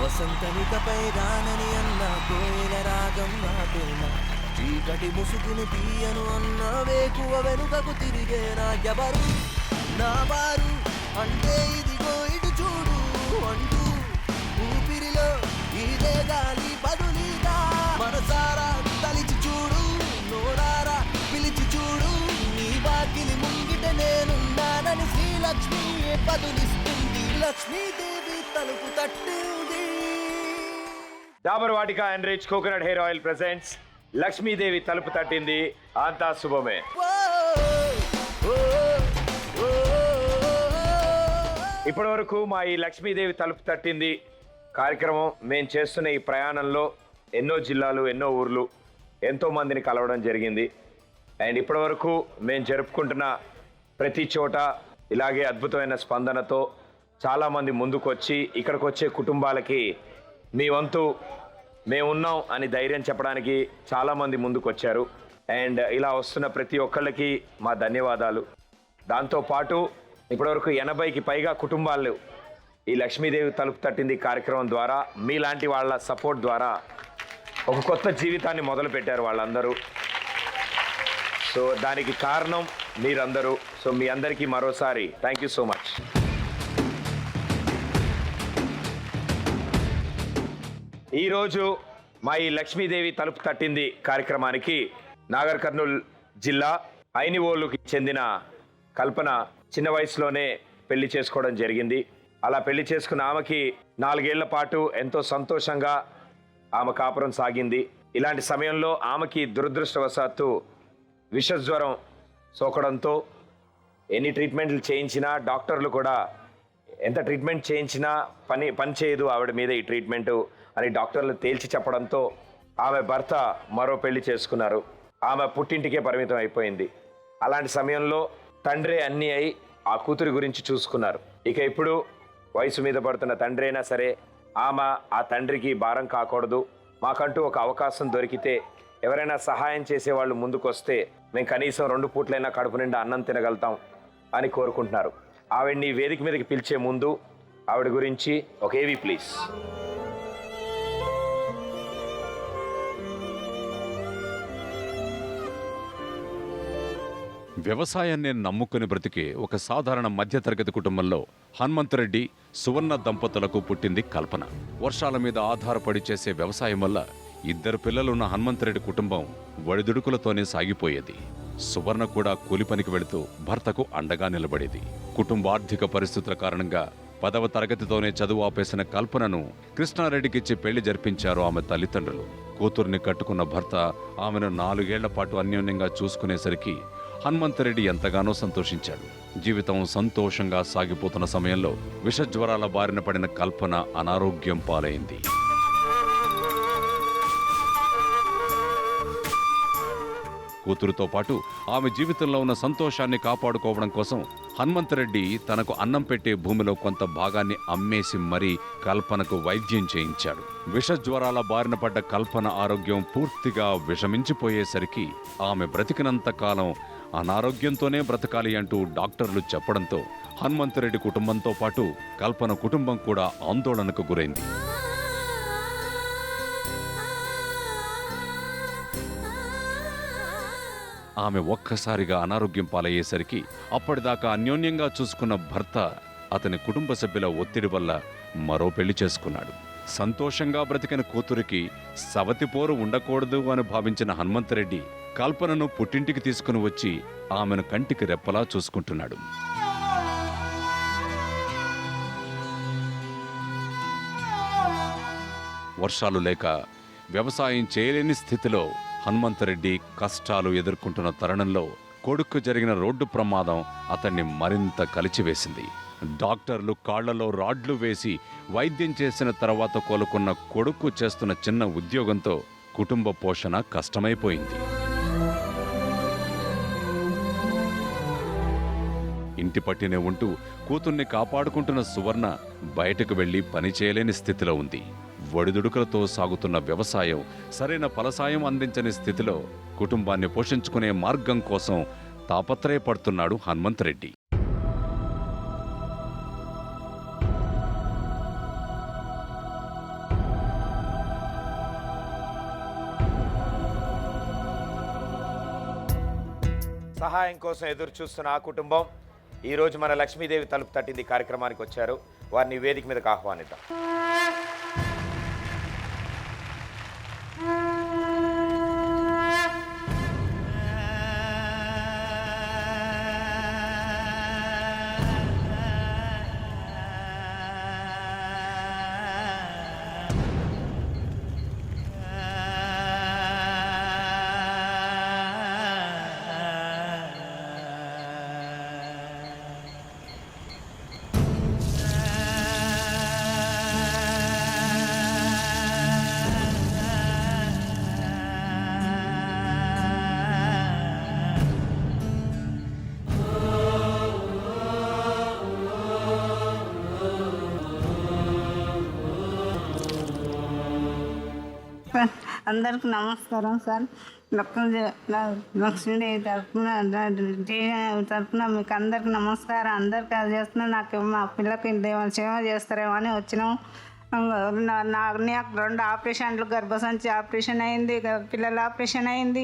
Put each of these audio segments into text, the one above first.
వసంతమికపై రానని అన్న కోయిల రాగం నాపేన చీకటి ముసుగును తీయను అన్న వేకువ వెనుకకు తిరిగేనా ఎవరు నా వారు అంటే ఇదిగో ఇటు చూడు అంటూ ఊపిరిలో ఇదే గాలి బదులీగా మనసారా తలిచి చూడు నోరారా పిలిచి చూడు నీ వాకిలి ముంగిట నేనున్నానని శ్రీలక్ష్మి బదులిస్తుంది లక్ష్మీదేవి తలుపు తట్టింది. Dabur Vatika and rich coconut hair oil presents Lakshmidevi తలుపు తట్టింది అంతా శుభమే. ఇప్పటి వరకు మా ఈ లక్ష్మీదేవి తలుపు తట్టింది కార్యక్రమం మేము చేస్తున్న ఈ ప్రయాణంలో ఎన్నో జిల్లాలు ఎన్నో ఊర్లు ఎంతో మందిని కలవడం జరిగింది. అండ్ ఇప్పటి వరకు మేము జరుపుకుంటున్న ప్రతి చోట ఇలాగే అద్భుతమైన స్పందనతో చాలామంది ముందుకు వచ్చి ఇక్కడికి వచ్చే కుటుంబాలకి మీ వంతు మేమున్నాం అని ధైర్యం చెప్పడానికి చాలామంది ముందుకు వచ్చారు. అండ్ ఇలా వస్తున్న ప్రతి ఒక్కళ్ళకి మా ధన్యవాదాలు. దాంతోపాటు ఇప్పటివరకు 80కి పైగా కుటుంబాలు ఈ లక్ష్మీదేవి తలుపు తట్టింది కార్యక్రమం ద్వారా మీలాంటి వాళ్ళ సపోర్ట్ ద్వారా ఒక కొత్త జీవితాన్ని మొదలుపెట్టారు వాళ్ళందరూ. సో దానికి కారణం మీరందరూ. సో మీ అందరికీ మరోసారి థ్యాంక్ యూ సో మచ్. ఈరోజు మా ఈ లక్ష్మీదేవి తలుపు తట్టింది కార్యక్రమానికి నాగర్ కర్నూల్ జిల్లా ఐనివోలుకి చెందిన కల్పన చిన్న వయసులోనే పెళ్లి చేసుకోవడం జరిగింది. అలా పెళ్లి చేసుకున్న ఆమెకి 4 ఏళ్ల పాటు ఎంతో సంతోషంగా ఆమె కాపురం సాగింది. ఇలాంటి సమయంలో ఆమెకి దురదృష్టవశాత్తు విషజ్వరం సోకడంతో ఎన్ని ట్రీట్మెంట్లు చేయించినా డాక్టర్లు కూడా ఎంత ట్రీట్మెంట్ చేయించినా పని చేయదు ఆవిడ మీద ఈ ట్రీట్మెంటు అని డాక్టర్లు తేల్చి చెప్పడంతో ఆమె భర్త మరో పెళ్లి చేసుకున్నారు. ఆమె పుట్టింటికే పరిమితం అయిపోయింది. అలాంటి సమయంలో తండ్రే అన్నీ అయి ఆ కూతురి గురించి చూసుకున్నారు. ఇక ఇప్పుడు వయసు మీద పడుతున్న తండ్రి అయినా సరే ఆమె ఆ తండ్రికి భారం కాకూడదు, మాకంటూ ఒక అవకాశం దొరికితే ఎవరైనా సహాయం చేసేవాళ్ళు ముందుకొస్తే మేము కనీసం 2 పూట్లైనా కడుపు నిండా అన్నం తినగలుగుతాం అని కోరుకుంటున్నారు. ఆవిడ్ని వేదిక మీదకి పిలిచే ముందు ఆవిడ గురించి ఒక ఏవి ప్లీజ్. వ్యవసాయాన్ని నమ్ముకుని బ్రతికే ఒక సాధారణ మధ్యతరగతి కుటుంబంలో హనుమంతరెడ్డి సువర్ణ దంపతులకు పుట్టింది కల్పన. వర్షాల మీద ఆధారపడి చేసే వ్యవసాయం వల్ల 2 పిల్లలున్న హనుమంతరెడ్డి కుటుంబం వడిదుడుకులతోనే సాగిపోయేది. సువర్ణ కూడా కూలి పనికి వెళుతూ భర్తకు అండగా నిలబడేది. కుటుంబ ఆర్థిక పరిస్థితుల కారణంగా 10వ తరగతితోనే చదువు ఆపేసిన కల్పనను కృష్ణారెడ్డికిచ్చి పెళ్లి జరిపించారు ఆమె తల్లిదండ్రులు. కూతుర్ని కట్టుకున్న భర్త ఆమెను 4 ఏళ్ల పాటు అన్యోన్యంగా చూసుకునేసరికి హనుమంతరెడ్డి ఎంతగానో సంతోషించాడు. జీవితం సంతోషంగా సాగిపోతున్న సమయంలో విషజ్వరాల బారిన పడిన కల్పన అనారోగ్యం పాలైంది. కూతురుతో పాటు ఆమె జీవితంలో ఉన్న సంతోషాన్ని కాపాడుకోవడం కోసం హనుమంతరెడ్డి తనకు అన్నం పెట్టే భూమిలో కొంత భాగాన్ని అమ్మేసి మరీ కల్పనకు వైద్యం చేయించాడు. విషజ్వరాల బారిన పడ్డ కల్పన ఆరోగ్యం పూర్తిగా విషమించిపోయేసరికి ఆమె బ్రతికినంత కాలం అనారోగ్యంతోనే బ్రతకాలి అంటూ డాక్టర్లు చెప్పడంతో హనుమంతరెడ్డి కుటుంబంతో పాటు కల్పన కుటుంబం కూడా ఆందోళనకు గురైంది. ఆమె ఒక్కసారిగా అనారోగ్యం పాలయ్యేసరికి అప్పటిదాకా అన్యోన్యంగా చూసుకున్న భర్త అతని కుటుంబ సభ్యుల ఒత్తిడి వల్ల మరో పెళ్లి చేసుకున్నాడు. సంతోషంగా బ్రతికిన కూతురికి సవతిపోరు ఉండకూడదు అని భావించిన హనుమంతరెడ్డి కల్పనను పుట్టింటికి తీసుకుని వచ్చి ఆమెను కంటికి రెప్పలా చూసుకుంటున్నాడు. వర్షాలు లేక వ్యవసాయం చేయలేని స్థితిలో హనుమంతరెడ్డి కష్టాలు ఎదుర్కొంటున్న తరుణంలో కొడుకు జరిగిన రోడ్డు ప్రమాదం అతన్ని మరింత కలిచివేసింది. డాక్టర్లు కాళ్లలో రాడ్లు వేసి వైద్యం చేసిన తర్వాత కోలుకున్న కొడుకు చేస్తున్న చిన్న ఉద్యోగంతో కుటుంబ పోషణ కష్టమైపోయింది. ఇంటి పట్టినే ఉంటూ కూతుర్ని కాపాడుకుంటున్న సువర్ణ బయటకు వెళ్లి పని చేయలేని స్థితిలో ఉంది. ఒడిదుడుకులతో సాగుతున్న వ్యవసాయం సరైన ఫలసాయం అందించని స్థితిలో కుటుంబాన్ని పోషించుకునే మార్గం కోసం తాపత్రయపడుతున్నాడు హనుమంతరెడ్డి. సహాయం కోసం ఎదురు చూస్తున్న ఆ కుటుంబం ఈరోజు మన లక్ష్మీదేవి తలుపు తట్టింది కార్యక్రమానికి వచ్చారు. వారిని వేదిక మీదకి ఆహ్వానిద్దాం. అందరికి నమస్కారం సార్. లక్ష్మీదేవి తరఫున మీకు అందరికి నమస్కారం. అందరికి అది చేస్తున్నా నాకు మా పిల్లకి సేవ చేస్తారేమో అని వచ్చినాం. నాకు 2 ఆపరేషన్లు, గర్భసంచి ఆపరేషన్ అయింది, పిల్లల ఆపరేషన్ అయింది.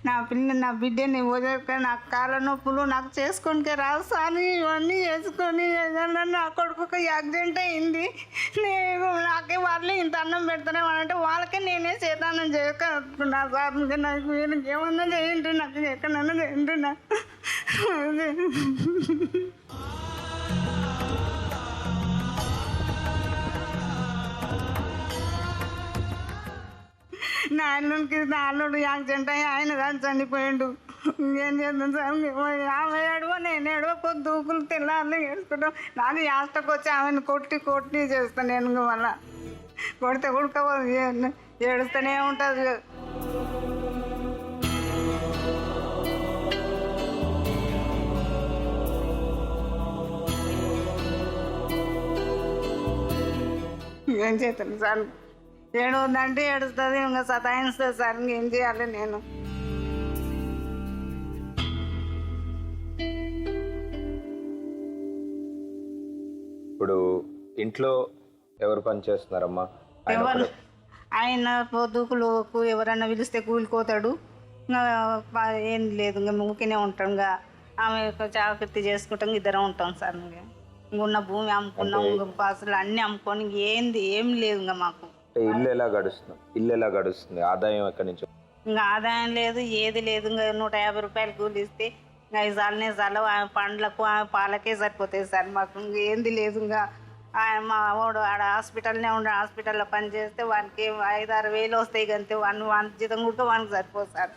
నా బిడ్డని వదిలేక నాకు కాళ్ళ నొప్పులు నాకు చేసుకుంటే రాదు సార్. ఇవన్నీ చేసుకొని నా కొడుకు యాక్సిడెంట్ అయింది. నాకే వాళ్ళు ఇంత అన్నం పెడతానేమనంటే వాళ్ళకే నేనే చేతానం చేసుకున్నా సార్. నాకు ఏమన్నా చేయండి, నాకు ఎక్కడన్నా చేయండి. నా అల్లుడు యాక్సిడెంట్ అయ్యి ఆయన దాన్ని చనిపోయాడు. ఏం చేద్దాం సార్, ఆమె ఏడువో నేను ఏడువో పొద్దుకులు తెల్లారులు వేసుకుంటాం. నాకు యాస్టకు వచ్చి ఆమెను కొట్టి చేస్తాను. నేను మళ్ళా కొడితే ఉడకపోదు, ఏడుస్తూనే ఉంటుంది. ఏం చేస్తాను సార్, ఏడవద్దంటే ఏడుస్తుంది, ఇంకా సతాయిస్తుంది సార్. ఇంకేం చేయాలి నేను? ఇప్పుడు ఇంట్లో ఎవరు పని చేస్తున్నారమ్మా? ఆయన పొద్దుకులు ఎవరన్నా పిలిస్తే కూలిపోతాడు. ఇంకా ఏం లేదు, ఇంకా ఊరికేనే ఉంటాం. ఇంకా ఆమె చాకృతి చేసుకుంటాం, ఇద్దరం ఉంటాం సార్. ఇంకా ఉన్న భూమి అమ్ముకున్నాం, పాసులు అన్నీ అమ్ముకొని ఏం లేదు ఇంకా మాకు. ఇల్లు ఎలా గడుస్తుంది? ఆదాయం ఎక్కడి నుంచి? ఇంకా ఆదాయం లేదు, ఏది లేదు. ఇంకా 150 రూపాయలు కూలి ఇస్తే ఇంకా చాలు ఆమె పండ్లకు ఆమె పాలకే సరిపోతాయి సార్. మాకు ఇంకా ఏంది లేదు. ఇంకా మా వాడు ఆడ హాస్పిటల్నే ఉండే, హాస్పిటల్లో పని చేస్తే వానికి 5-6 వేలు వస్తాయి. అంతే వాని జీతం కూడా వానికి సరిపోదు సార్.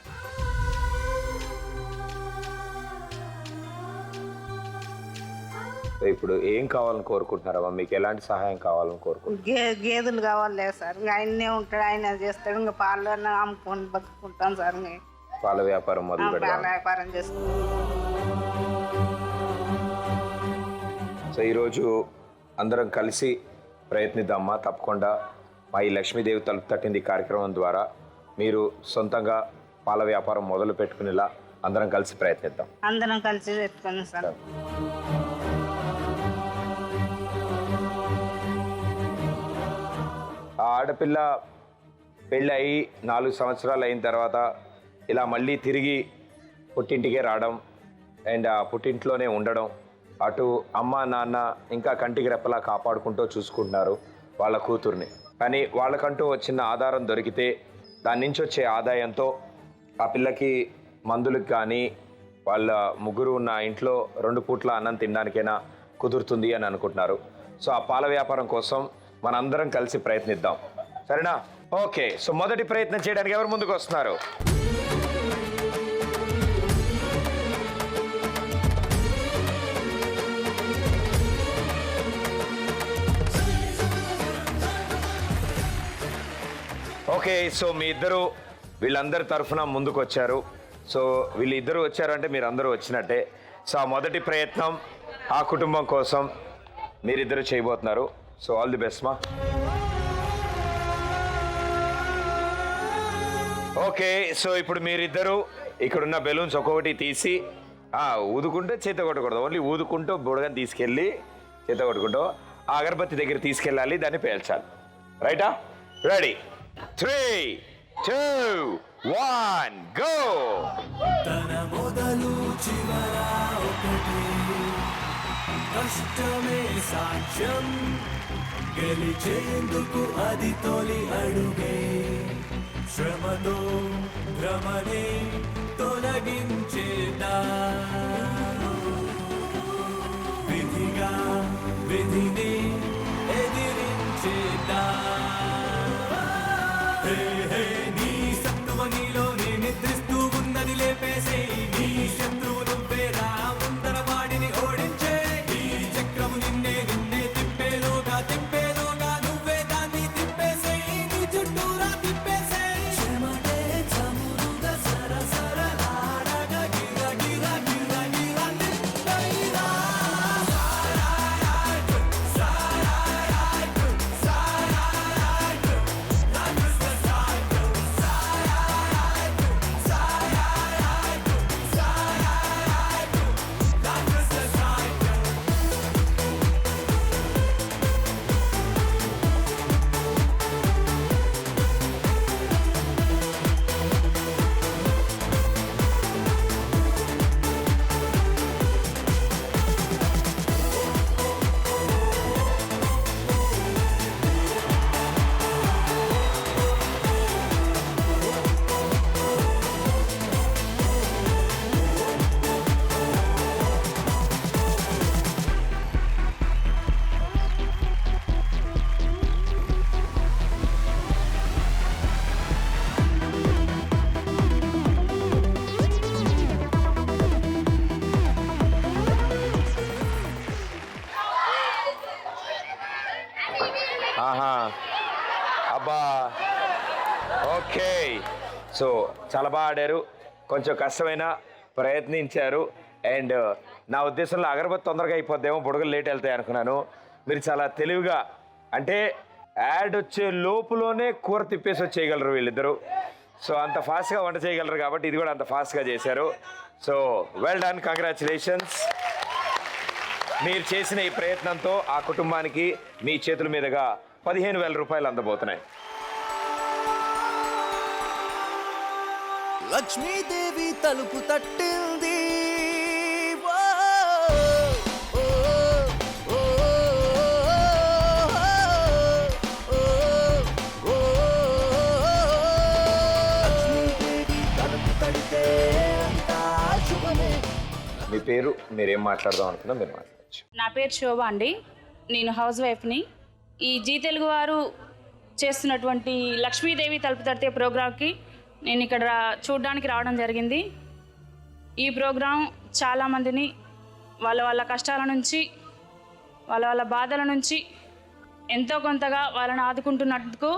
ఇప్పుడు ఏం కావాలని కోరుకుంటున్నారమ్మా? మీకు ఎలాంటి సహాయం కావాలని కోరుకుంటున్నారు? గేదెలు కావాలి సార్. ఇంకా ఆయనే ఉంటాడు, ఆయన చేస్తాడు. ఇంకా పాలు అమ్ముకొని బతుకుంటాం సార్. పాల వ్యాపారం పాల వ్యాపారం చేసుకుంటాం. సో ఈరోజు అందరం కలిసి ప్రయత్నిద్దామా? తప్పకుండా మా ఈ లక్ష్మీదేవి తలుపు తట్టింది కార్యక్రమం ద్వారా మీరు సొంతంగా పాల వ్యాపారం మొదలు పెట్టుకునేలా అందరం కలిసి ప్రయత్నిద్దాం. అందరం కలిసి పెట్టుకున్నాం సార్. ఆ ఆడపిల్ల పెళ్ళి అయ్యి 4 సంవత్సరాలు అయిన తర్వాత ఇలా మళ్ళీ తిరిగి పుట్టింటికే రావడం అండ్ ఆ పుట్టింట్లోనే ఉండడం, అటు అమ్మ నాన్న ఇంకా కంటికి రెప్పలా కాపాడుకుంటూ చూసుకుంటున్నారు వాళ్ళ కూతుర్ని. కానీ వాళ్ళకంటూ వచ్చిన ఆధారం దొరికితే దాని నుంచి వచ్చే ఆదాయంతో ఆ పిల్లకి మందులకు కానీ వాళ్ళ ముగ్గురు ఉన్న ఇంట్లో 2 పూట్ల అన్నం తినడానికైనా కుదురుతుంది అని అనుకుంటున్నారు. సో ఆ పాల వ్యాపారం కోసం మనందరం కలిసి ప్రయత్నిద్దాం, సరేనా? ఓకే, సో మొదటి ప్రయత్నం చేయడానికి ఎవరు ముందుకు వస్తున్నారు? ఓకే, సో మీ ఇద్దరు వీళ్ళందరి తరఫున ముందుకు వచ్చారు. సో వీళ్ళిద్దరూ వచ్చారు అంటే మీరు అందరూ వచ్చినట్టే. సో ఆ మొదటి ప్రయత్నం ఆ కుటుంబం కోసం మీరిద్దరు చేయబోతున్నారు. సో ఆల్ ది బెస్ట్ మా. ఓకే, సో ఇప్పుడు మీరిద్దరు ఇక్కడున్న బెలూన్స్ ఒక్కొక్కటి తీసి ఊదుకుంటూ చేత కొట్టకూడదు, ఓన్లీ ఊదుకుంటూ బుడగని తీసుకెళ్ళి చేత కొట్టుకుంటూ ఆ అగరబత్తి దగ్గర తీసుకెళ్ళాలి, దాన్ని పేల్చాలి. రైటా? Ready, 3, 2, 1 go. తన మొదలు చివర ఒకటి, కష్టమే సాక్ష్యం, గెలిచేందుకు అది తొలి అడుగే, శ్రమతో భ్రమనే తొలగించేదా, విధిగా విధిని ఎదిరించేదా. హే హే నీ శత్రువు నీలోనే నిద్రిస్తూ ఉన్నది లేపేసే, నీ శత్రువు నువ్వేరా ముందర వాడిని ఓడించే, నీ చక్రము నిన్నే తిప్పేలోగా నువ్వే దాన్ని తిప్పేసే, నీ చుట్టూరా తిప్పేసే. చెమటే చమురుగా సరసరలాడగా గిర గిర గిర గిర నిప్పైరా. ఆహా, అబ్బా, ఓకే. సో చాలా బాగా ఆడారు, కొంచెం కష్టమైన ప్రయత్నించారు. అండ్ నా ఉద్దేశంలో అగరబత్తి తొందరగా అయిపోద్దేమో, బుడగలు లేట్ వెళ్తాయి అనుకున్నాను. మీరు చాలా తెలివిగా, అంటే యాడ్ వచ్చే లోపులోనే కూర తిప్పేసి వచ్చేయగలరు వీళ్ళిద్దరూ. సో అంత ఫాస్ట్గా వంట చేయగలరు కాబట్టి ఇది కూడా అంత ఫాస్ట్గా చేశారు. So well done, congratulations. మీరు చేసిన ఈ ప్రయత్నంతో ఆ కుటుంబానికి మీ చేతుల మీదుగా 15,000 రూపాయలు అందబోతున్నాయి. లక్ష్మీదేవి తలుపు తట్టింది, ఓ, ఓ, ఓ, ఓ, ఓ, లక్ష్మీదేవి తలుపు తడితే అంతా శుభమే. మీ పేరు, మీరేం మాట్లాడదాం అనుకున్నా మీరు మాట్లాడచ్చు. నా పేరు శోభ అండి, నేను హౌస్ వైఫ్ని. ఈ జీ తెలుగు వారు చేస్తున్నటువంటి లక్ష్మీదేవి తలుపు తడితే ప్రోగ్రాంకి నేను ఇక్కడ చూడడానికి రావడం జరిగింది. ఈ ప్రోగ్రాం చాలామందిని వాళ్ళ వాళ్ళ కష్టాల నుంచి, వాళ్ళ బాధల నుంచి ఎంతో కొంతగా వాళ్ళని ఆదుకుంటున్నందుకు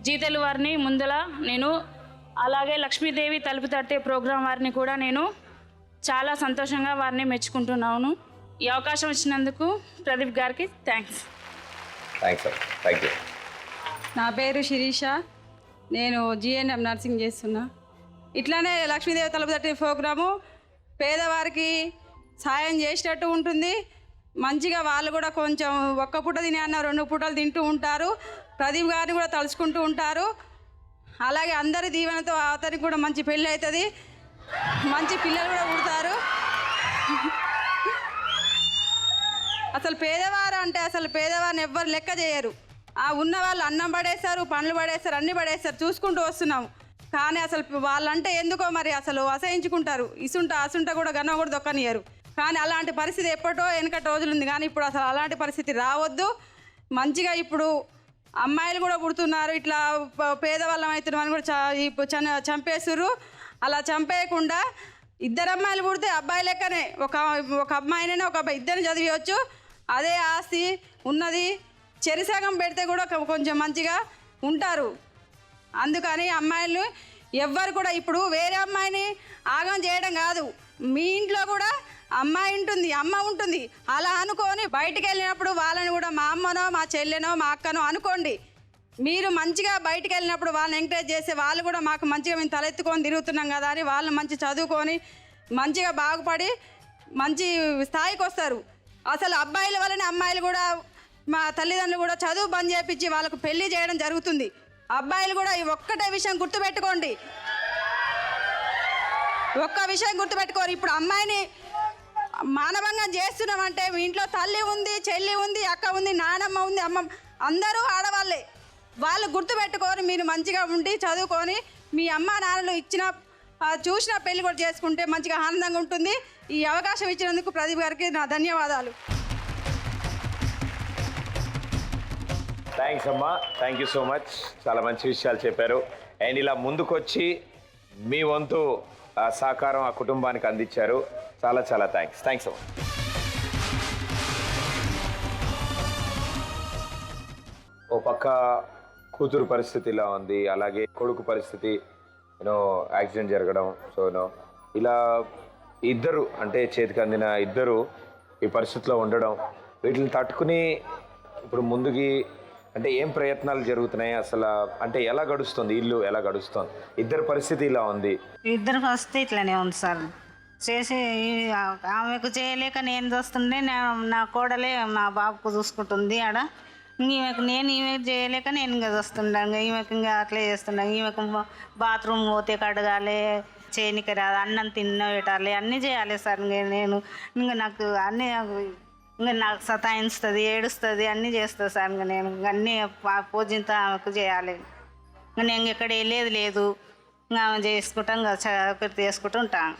జీ తెలుగు వారిని ముందల నేను, అలాగే లక్ష్మీదేవి తలుపు తడితే ప్రోగ్రాం వారిని కూడా నేను చాలా సంతోషంగా వారిని మెచ్చుకుంటున్నాను. ఈ అవకాశం ఇచ్చినందుకు ప్రదీప్ గారికి థ్యాంక్స్. Thank you. నా పేరు శిరీష, నేను జిఎన్ఎం నర్సింగ్ చేస్తున్నా. ఇట్లానే లక్ష్మీదేవి తలుపు తట్టే ప్రోగ్రాము పేదవారికి సాయం చేసేటట్టు ఉంటుంది. మంచిగా వాళ్ళు కూడా కొంచెం ఒక్క పూట తినే అన్న 2 పూటలు తింటూ ఉంటారు. ప్రదీప్ గారిని కూడా తలుచుకుంటూ ఉంటారు. అలాగే అందరి దీవెనతో అతనికి కూడా మంచి పెళ్ళి అవుతుంది, మంచి పిల్లలు కూడా పుడతారు. అసలు పేదవారు అంటే అసలు పేదవారిని ఎవ్వరు లెక్క చేయరు. ఉన్న వాళ్ళు అన్నం పడేస్తారు, పండ్లు పడేస్తారు, అన్నీ పడేస్తారు, చూసుకుంటూ వస్తున్నాము. కానీ అసలు వాళ్ళంటే ఎందుకో మరి అసలు అసహించుకుంటారు. అసుంట కూడా గన్న కూడా దొక్కనియరు. కానీ అలాంటి పరిస్థితి ఎప్పటో వెనకటి రోజులు ఉంది. కానీ ఇప్పుడు అసలు అలాంటి పరిస్థితి రావద్దు. మంచిగా ఇప్పుడు అమ్మాయిలు కూడా పుడుతున్నారు, ఇట్లా పేదవాళ్ళం అవుతున్నామని కూడా చంపేస్తుర్రు. అలా చంపేయకుండా 2 అమ్మాయిలు పుడితే అబ్బాయి లెక్కనే ఒక అమ్మాయినైనా ఒక అబ్బాయి ఇద్దరిని చదివచ్చు. అదే ఆస్తి ఉన్నది చెరిసగం పెడితే కూడా కొంచెం మంచిగా ఉంటారు. అందుకని అమ్మాయిలు ఎవ్వరు కూడా ఇప్పుడు వేరే అమ్మాయిని ఆగం చేయడం కాదు, మీ ఇంట్లో కూడా అమ్మాయి ఉంటుంది, అమ్మ ఉంటుంది. అలా అనుకొని బయటికి వెళ్ళినప్పుడు వాళ్ళని కూడా మా అమ్మనో మా చెల్లెనో మా అక్కనో అనుకోండి. మీరు మంచిగా బయటికి వెళ్ళినప్పుడు వాళ్ళని ఎంకరేజ్ చేస్తే వాళ్ళు కూడా మాకు మంచిగా మేము తలెత్తుకొని తిరుగుతున్నాం కదా అని వాళ్ళు మంచి చదువుకొని మంచిగా బాగుపడి మంచి స్థాయికి వస్తారు. అసలు అబ్బాయిల వల్లనే అమ్మాయిలు కూడా మా తల్లిదండ్రులు కూడా చదువు బంద్ చేయించి వాళ్ళకు పెళ్లి చేయడం జరుగుతుంది. అబ్బాయిలు కూడా ఈ ఒక్కటే విషయం గుర్తుపెట్టుకోండి, ఒక్క విషయం గుర్తుపెట్టుకోరు. ఇప్పుడు అమ్మాయిని మానవంగా చేస్తున్నామంటే మీ ఇంట్లో తల్లి ఉంది, చెల్లి ఉంది, అక్క ఉంది, నానమ్మ ఉంది, అమ్మ అందరూ ఆడవాళ్ళే. వాళ్ళు గుర్తుపెట్టుకొని మీరు మంచిగా ఉండి చదువుకొని మీ అమ్మ నాన్నలు ఇచ్చిన చూసిన పెళ్లి కూడా చేసుకుంటే మంచిగా ఆనందంగా ఉంటుంది. ఈ అవకాశం ఇచ్చినందుకు ప్రదీప్ గారికి నా ధన్యవాదాలు. థ్యాంక్స్ అమ్మా, థ్యాంక్ యూ సో మచ్. చాలా మంచి విషయాలు చెప్పారు. అండ్ ఇలా ముందుకొచ్చి మీ వంతు సహకారం ఆ కుటుంబానికి అందించారు. చాలా చాలా థ్యాంక్స్ అమ్మా. ఓ పక్క కూతురు పరిస్థితి ఇలా ఉంది, అలాగే కొడుకు పరిస్థితి యాక్సిడెంట్ జరగడం. సో ఇలా ఇద్దరు అంటే చేతికి అందిన ఇద్దరు ఈ పరిస్థితిలో ఉండడం, వీటిని తట్టుకుని ఇప్పుడు ముందుకి అంటే ఏం ప్రయత్నాలు జరుగుతున్నాయి అసలు, అంటే ఎలా గడుస్తుంది ఇల్లు, ఎలా గడుస్తుంది? ఇద్దరు పరిస్థితి ఇలా ఉంది. ఇద్దరు పరిస్థితి ఇట్లానే ఉంది సార్. చేసి ఆమెకు చేయలేక నేను చూస్తుండే, నా కోడలే మా బాబుకు చూసుకుంటుంది ఆడ. ఈమెకు ఈమెకు చేయలేక నేను ఇంకా చూస్తుండగా ఈమెకు ఇంకా అట్లే చేస్తుండగా ఈమెకు బాత్రూమ్ పోతే కడగాలి, చేయనికి రాదు, అన్నం పెట్టాలి, అన్నీ చేయాలి సార్. నేను ఇంకా నాకు అన్నీ ఇంకా నాకు సతాయిస్తుంది, ఏడుస్తుంది, అన్నీ చేస్తుంది సార్. ఇంకా నేను అన్నీ పూజింత ఆమెకు చేయాలి. ఇంకా నేను ఎక్కడ వెళ్ళేది లేదు, ఇంకా ఆమె చేసుకుంటాం, ఇంకా చక్కటి చేసుకుంటూ ఉంటాం.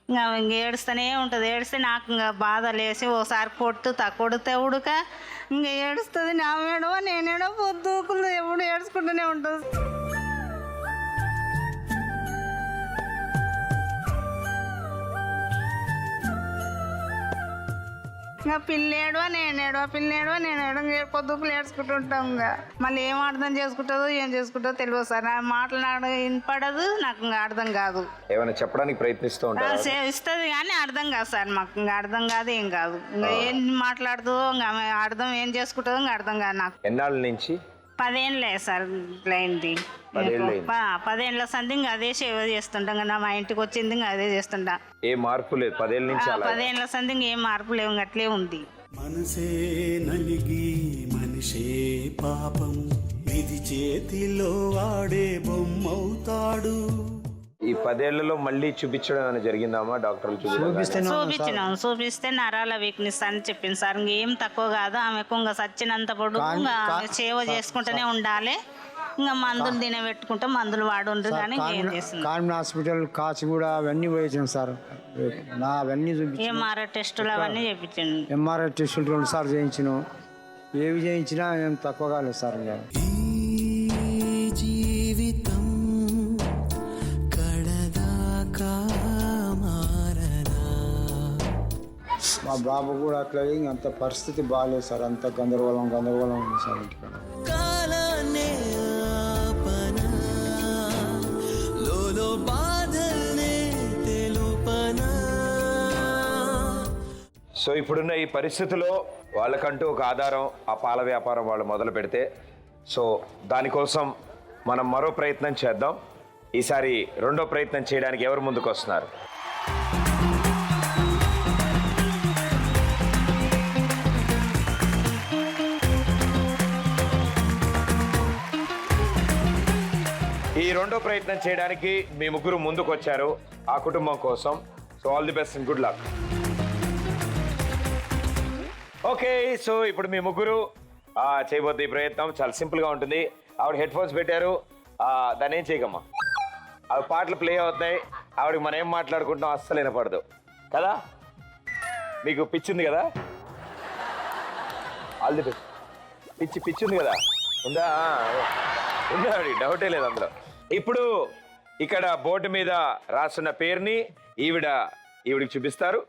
ఇంకా ఇంక ఏడుస్తూనే ఉంటుంది. ఏడిస్తే నాకు ఇంకా బాధ లేసి ఓసారి కొడితే ఉడక ఇంకా ఏడుస్తుంది. నా మేడమో నేనేడో పొద్దుకులు ఎప్పుడు ఏడుచుకుంటూనే ఉంటుంది. ఇంకా పిల్లేడో నేనేడో పొద్దుకులు ఏడ్చుకుంటూ ఉంటాం. ఇంకా మళ్ళీ ఏం అర్థం చేసుకుంటుందో ఏం చేసుకుంటుందో తెలియదు సార్. నా మాటలు వినపడదు, నాకు ఇంకా అర్థం కాదు. ఏమైనా చెప్పడానికి ప్రయత్నిస్తూ ఉంటారు, ఇస్తుంది కానీ అర్థం కాదు సార్. మాకు ఇంకా అర్థం కాదు, ఏం కాదు. ఇంకా ఏం మాట్లాడుతుందో ఇంకా అర్థం ఏం చేసుకుంటుందో ఇంకా అర్థం కాదు నాకు. ఎన్నాళ్ళ నుంచి? 10 ఏళ్ళే సార్ ఇట్లా అయింది. 10 ఏళ్ళ సంది ఇంకా అదే సేవ చేస్తుంటాం కదా. మా ఇంటికి వచ్చింది ఇంకా అదే చేస్తుంటా. ఏ మార్పు లేదు 10 ఏళ్ళ నుంచి? 10 ఏళ్ళ సంది ఏం మార్పు లేవు, అట్లే ఉంది. మనసే నలిగి మనిషే పాపం, విధి చేతిలో వాడే బొమ్మవుతాడు. ఈ 10 ఏళ్లలో మళ్ళీ చూపించడం అని జరిగిందామా? డాక్టర్లు చూపిస్తే నరాల వీక్నెస్ అని చెప్పింది సార్. ఇంకేం తక్కువ కాదు. ఆమెకు ఇంకా సచ్చినంత పొడుగు ఇంకా సేవ చేసుకుంటూనే ఉండాలి. ఇంకా మందులు తినబెట్టుకుంటే మందులు వాడుండ్రు కానీ ఏం చేస్తుంది. కాన్వెంట్ హాస్పిటల్ కాచిగూడ అవన్నీ పోయించాను సార్. అవన్నీ చూపించాను. ఎంఆర్ఐ టెస్టులు అవన్నీ చేయించాను. ఎంఆర్ఐ టెస్టులు 2 సార్లు చేయించాను. ఏవి చేయించినా ఏం తక్కువ కాలేదు సార్. జీవితం కడదాకా మారదా. మా బాబు కూడా అట్లా అంత పరిస్థితి బాగాలేదు సార్. అంత గందరగోళం ఉంది సార్ ఇంటికాడ. కాలాన్నే ఆపనా, లోలో బాధల్నే తెలుపనా. సో ఇప్పుడున్న ఈ పరిస్థితిలో వాళ్ళకంటూ ఒక ఆధారం, ఆ పాల వ్యాపారం వాళ్ళు మొదలు పెడితే, సో దానికోసం మనం మరో ప్రయత్నం చేద్దాం. ఈసారి రెండో ప్రయత్నం చేయడానికి ఎవరు ముందుకు వస్తున్నారు? ఈ రెండో ప్రయత్నం చేయడానికి మీ ముగ్గురు ముందుకు వచ్చారు ఆ కుటుంబం కోసం. So all the best and good luck. Okay, so ఇప్పుడు మీ ముగ్గురు చేయబోద్ది ఈ ప్రయత్నం చాలా సింపుల్గా ఉంటుంది. ఆవిడ హెడ్ ఫోన్స్ పెట్టారు, దాన్ని ఏం చేయకమ్మా. అవి పాటలు ప్లే అవుతున్నాయి, ఆవిడకి మనం ఏం మాట్లాడుకుంటాం అస్సలు వినపడదు కదా. మీకు పిచ్చి ఉంది కదా? All the best. పిచ్చి ఉంది కదా? ఉందా? ఉందా ఆవిడ? డౌటే లేదు అందులో. ఇప్పుడు ఇక్కడ బోర్డు మీద రాస్తున్న పేరుని ఈవిడికి చూపిస్తారు.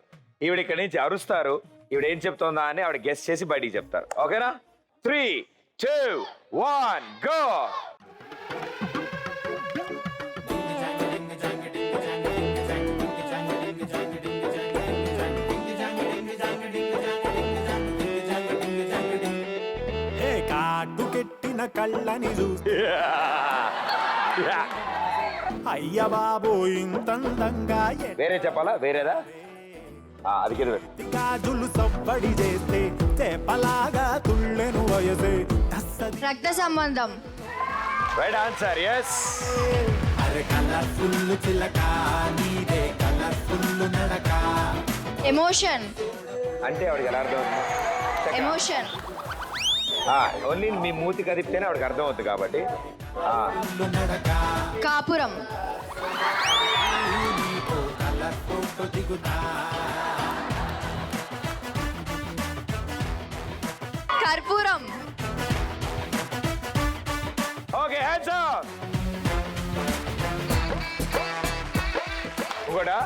ఈవిడ ఇక్కడి నుంచి అరుస్తారు. ఈవిడ ఏం చెప్తుందా అని ఆవిడ గెస్ చేసి బయటికి చెప్తారు. ఓకేనా? 3, 2, 1 గో. కాటు కెట్టిన కళ్ళని చూస్తే అయ్య బాబు ఇంతందంగా వేరే చెప్పాలా? వేరేదా? అది కింద పెట్టు. గాజులు సవ్వడి చేస్తే చేపలాగా తుళ్ళెను వయసే రక్త సంబంధం. Right answer. ఎస్. అరే కలర్ఫుల్ చిలక నీదే కలర్ఫుల్ నడక. ఎమోషన్. అంటే ఆవిడకి ఎలా అర్థం అవుతుంది? ఎమోషన్. ఓన్లీ మీ మూతి కదిపితేనే ఆవిడకి అర్థం అవుతుంది కాబట్టి. కాపురం. కర్పూరం. Okay hands up. ఇంకోటా?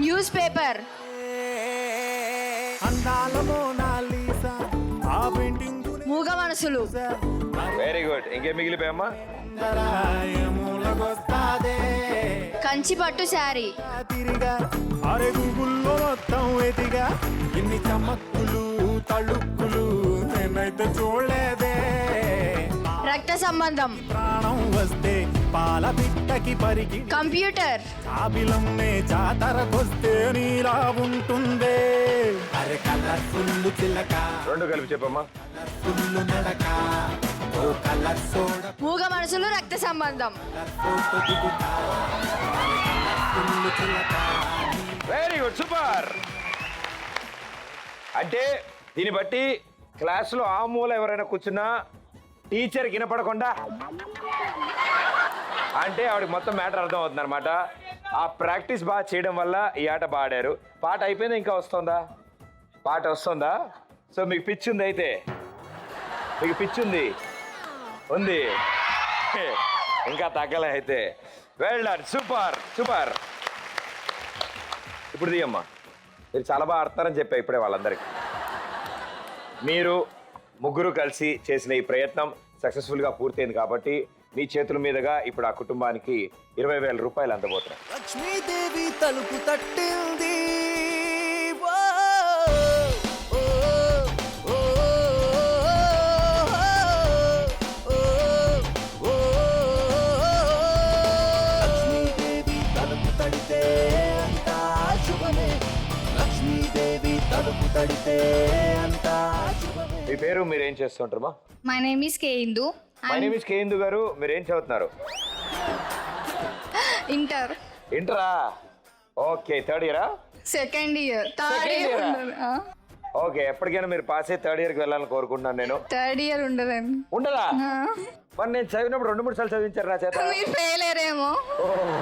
Newspaper. అందాల మోనాలిసా ఆ పెయింటింగ్ మూగ మనసులు. Very good. ఇంకేం మిగిలిపోయమ్మా? మూలకొస్తాదే కంచి పట్టు శారీ. తిరిగా అరే గూగుల్లో మొత్తం ఎదిగా ఇన్ని చమక్కులు తళుక్కులు నేనైతే చూడలేదే. రక్త సంబంధం. ప్రాణం వస్తే పాల బిడ్డకి పరికి కంప్యూటర్. ఆబిలమ్మే జాతరకొస్తే నీలా ఉంటుందే. అరే కలర్ఫుల్ చిలక రెండు కలిపి చెప్పమ్మా. ఫుల్ నడక ఓ కలర్ సోడ మూగ మనసులు రక్త సంబంధం. ఫోటో దిగుతా ఫుల్ చిలక. Very good. సూపర్. అంటే దీన్ని బట్టి క్లాసులో ఆ మూల ఎవరైనా కూర్చున్నా టీచర్ వినపడకుండా అంటే ఆవిడకి మొత్తం మ్యాటర్ అర్థం అవుతుంది అనమాట. ఆ ప్రాక్టీస్ బాగా చేయడం వల్ల ఈ ఆట బాగా ఆడారు. పాట అయిపోయింది, ఇంకా వస్తుందా? పాట వస్తుందా? సో మీకు పిచ్ ఉంది, అయితే మీకు పిచ్ ఉంది ఇంకా తగ్గలే అయితే. Well done. Super super. ఇప్పుడు దిగమ్మా. మీరు చాలా బాగా ఆడతారని చెప్పా ఇప్పుడే వాళ్ళందరికీ. మీరు ముగ్గురు కలిసి చేసిన ఈ ప్రయత్నం సక్సెస్ఫుల్గా పూర్తయింది కాబట్టి మీ చేతుల మీదుగా ఇప్పుడు ఆ కుటుంబానికి 20,000 రూపాయలు అందబోతున్నాయి. లక్ష్మీదేవి తలుపు తట్టింది. ఓ, ఓ, ఓ, ఓ, ఓ, లక్ష్మీదేవి తలుపు తడితే అంతా శుభమే. లక్ష్మీదేవి తలుపు తడితే అంతా శుభమే. మీ పేరు, మీరు ఏం చేస్తుంటారమ్మా? My name is K Indu. My name is K Indu గారు. మీరు ఏం చదువుతున్నారు? ఇంటర్. ఇంటరా? ఓకే. థర్డ్ ఇయరా? Second year. Third Second year year-ఆ? ఉండదు. ఓకే. ఎప్పటికైనా మీరు పాస్ అయ్యి థర్డ్ ఇయర్కి వెళ్ళాలని కోరుకుంటున్నాను నేను. థర్డ్ ఇయర్ ఉండదండి. ఉండదా? మరి నేను చదివినప్పుడు 2-3 సార్లు చదివించారు నా చేత. మీరు ఫెయిల్ అయ్యారేమో.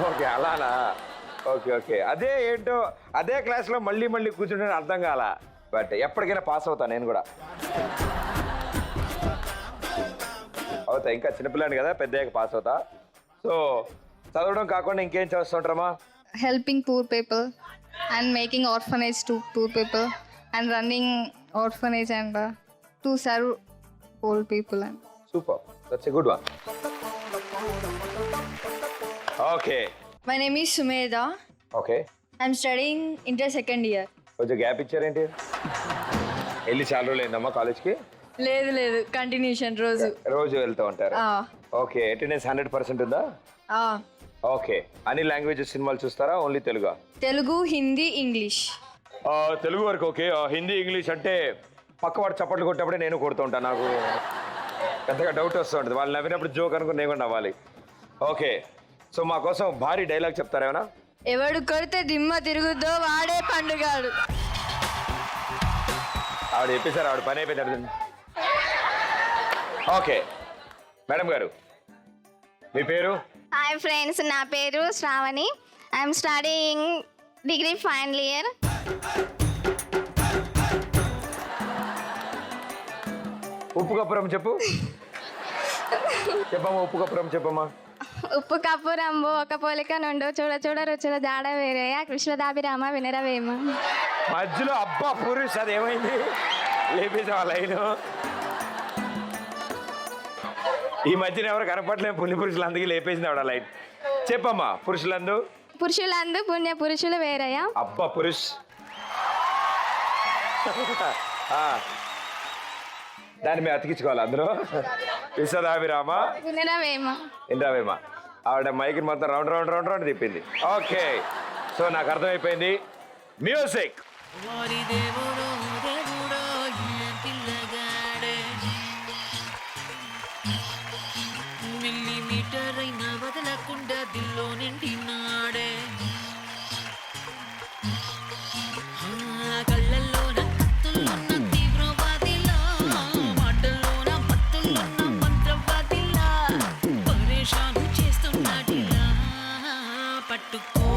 ఓకే అలానా? Okay okay. అదే ఏంటో అదే క్లాస్లో మళ్ళీ మళ్ళీ కూర్చుంటే అర్థం కాల. బట్ ఎప్పటికైనా పాస్ అవుతా నేను కూడా. అవుతా, ఇంకా చిన్నపిల్లాని కదా, పెద్దయ్యాక పాస్ అవుతా. సో చదవడం కాకుండా ఇంకేం చేస్తుంటారమ్మా? Helping poor people and making orphanage to poor people and running orphanage and to serve old people. And super. That's a good one. Okay. My name is Sumedha. Okay. I'm studying inter second year. కొంచెం gap ఇచ్చారేంటి? వెళ్ళి చాలా రోజులు అయిందమ్మా కాలేజ్కి? లేదు లేదు, continuation రోజు రోజు వెళ్తూ ఉంటారు. ఓకే. అటెండెన్స్ 100% ఉందా? ఓకే. అన్ని లాంగ్వేజెస్ సినిమాలు చూస్తారా? ఓన్లీ తెలుగా? తెలుగు, హిందీ, ఇంగ్లీష్. తెలుగు వరకు ఓకే. హిందీ, ఇంగ్లీష్ అంటే పక్కవాడు చప్పట్లు కొట్టేప్పుడే నేను కొడుతూ ఉంటాను. నాకు పెద్దగా డౌట్ వస్తూ ఉంటుంది. వాళ్ళు నవ్వినప్పుడు జోక్ అనుకుని నేను కూడా నవ్వాలి. ఓకే. సో మా కోసం భారీ డైలాగ్ చెప్తారా ఏమైనా? ఎవడు కొడితే దిమ్మ తిరుగుద్దో వాడే పండుగాడు. ఆవిడ చెప్పేశారు, ఆవిడ పని అయిపోయింది. ఓకే. మేడం గారు మీ పేరు? హాయ్ ఫ్రెండ్స్, నా పేరు Sravani. I'm studying degree final year. ఉప్పు కప్పురం చెప్పు. చెప్పమ్మా, ఉప్పు కప్పురం చెప్పమ్మా. ఉప్పు కప్పు రంబు ఒక పోలిక నుండు చూడ చూడ రుచుల జాడ వేరేయ కృష్ణదాభిరామ వినరవేమ. మధ్యలో అబ్బా పురుష్ అది ఏమైంది? లేపేసా లైన్. ఈ మధ్యన ఎవరు కనపడలేము పులి పురుషులు, అందుకే లేపేసింది ఆవిడ లైన్. చెప్పమ్మా. పురుషులందు పురుషులందు పుణ్య పురుషులు వేరయ్య. అబ్బా పురుష్. దాన్ని మేము అతికించుకోవాలి అందరూ. విశ్వదాభిరామ ఇంద్రావేమ. ఆవిడ మైకి మొత్తం రౌండ్ రౌండ్ రౌండ్ రౌండ్ తిప్పింది. ఓకే, సో నాకు అర్థమైపోయింది. మ్యూజిక్. మిల్లీమీటర్ అయినా వదలకుండా దిల్లో నిండినాడే, కళ్ళల్లోన కత్తుల్లోన తీవ్రవాదిలా, మాటల్లోన పట్టుల్లోన మంత్రవాదిలా, పరేషాను చేస్తున్నాడిలా. పట్టుకో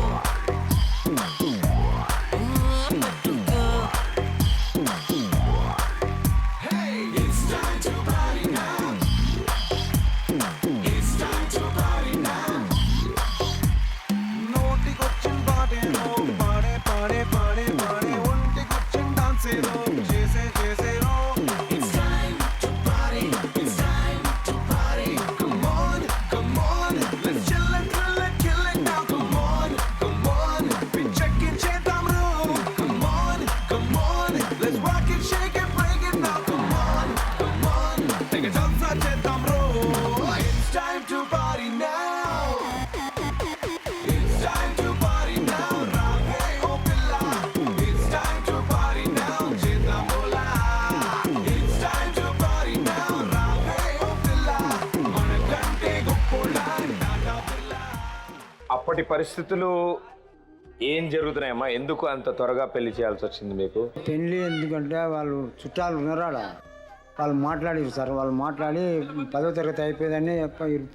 పట్టుకో. నోటికొచ్చిన పాటేరో పాడే పాడే పాడే పాడే, ఒంటికొచ్చిన డాన్సేరో చేసే చేసేరో. It's time to party, it's time to party. Come on, come on, let's chill and thrill and kill it now. Come on, పిచ్చెక్కించేద్దాం రో. Come on, let's rock it, shake it, break it now. Come on, take a jump చేద్దాం రో. It's time to party now. It's time to party now, Rave oh Pilla. It's time to party now, Cheta Mola. It's time to party now, Rave oh Pilla. Manakante Goppola, Tata Pilla. అప్పటి పరిస్థితులు ఏం జరుగుతున్నాయమ్మా? ఎందుకు అంత త్వరగా పెళ్లి చేయాల్సి వచ్చింది మీకు? పెళ్ళి ఎందుకంటే వాళ్ళు చుట్టాలు ఉన్నారాడ, వాళ్ళు మాట్లాడారు సార్. వాళ్ళు మాట్లాడి 10వ తరగతి అయిపోయిందని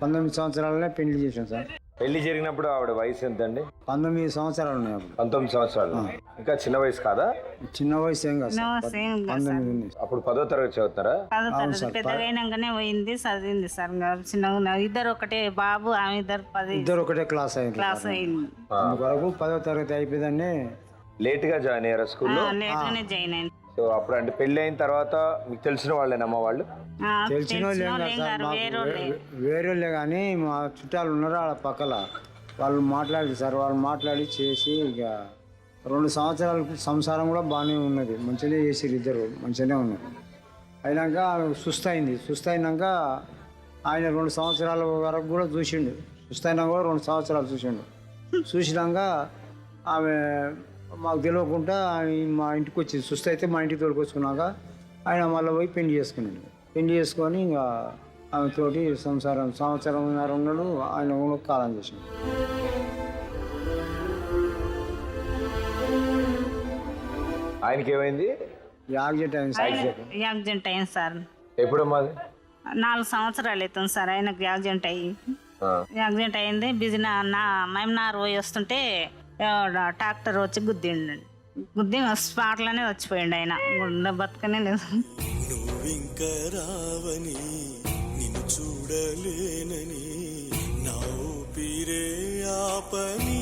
19 సంవత్సరాలనే పెళ్లి చేసాం సార్. పెళ్లి జరిగినప్పుడు ఆవిడ వయసు ఎంతండి? 19 సంవత్సరాలు ఉన్నాయి అప్పుడు. 19 సంవత్సరాలు. ఇంకా చిన్న వయసు కాదా? చిన్న వయసు ఏం కాదు సార్, 19 ఉంది. అప్పుడు 10వ తరగతి చదువుతారా? పెద్దగా అయినాకనే పోయింది, చదివింది సార్. చిన్నగా ఇద్దరు ఒకటే బాబు, ఆమె ఇద్దరు ఒకటే క్లాస్ క్లాస్ అయింది. వరకు 10వ తరగతి అయిపోయిందని లేట్ గా జాయిన్ అయ్యారా స్కూల్లో? లేట్గానే జాయిన్ అయింది. సో అప్పుడు అంటే పెళ్లి అయిన తర్వాత మీకు తెలిసిన వాళ్ళేనమ్మా వాళ్ళు? తెలిసిన వాళ్ళు ఏం కాదు సార్, వేరేళ్ళే కానీ మా చుట్టాలు ఉన్నారు ఆడ పక్కల. వాళ్ళు మాట్లాడి సార్, వాళ్ళు మాట్లాడి చేసి ఇక 2 సంవత్సరాల సంసారం కూడా బాగానే ఉన్నది, మంచిగానే చేసిరు, ఇద్దరు మంచిగానే ఉన్నారు. అయినాక ఆమె సుస్తైనాక ఆయన 2 సంవత్సరాల వరకు కూడా చూసిండు. సుస్తైనా కూడా 2 సంవత్సరాలు చూసినాక ఆమె మాకు తెలియకుండా మా ఇంటికి వచ్చింది. సుస్థ అయితే మా ఇంటికి తోడుకొచ్చుకున్నాక ఆయన మళ్ళీ పోయి పెళ్లి చేసుకున్నాడు. పెళ్లి చేసుకొని ఇంకా ఆమెతోటి సంవత్సరంన్నర ఉన్నాడు. ఆయన కూడా కాలం చేసిండు. ఆయనకి ఏమైంది? యాక్సిడెంట్ అయింది సార్. ఎప్పుడమ్మా? 4 సంవత్సరాలు అవుతుంది సార్ ఆయనకు యాక్సిడెంట్ అయ్యి. యాక్సిడెంట్ అయింది. మైమ్నార్ పోయి వస్తుంటే ట్రాక్టర్ వచ్చి గుద్ది స్పాట్లోనే చచ్చిపోయిండు ఆయన. బతకనే లేదు. నువ్వింక రావని నిన్ను చూడలేనని నా ఊపిరే ఆపని.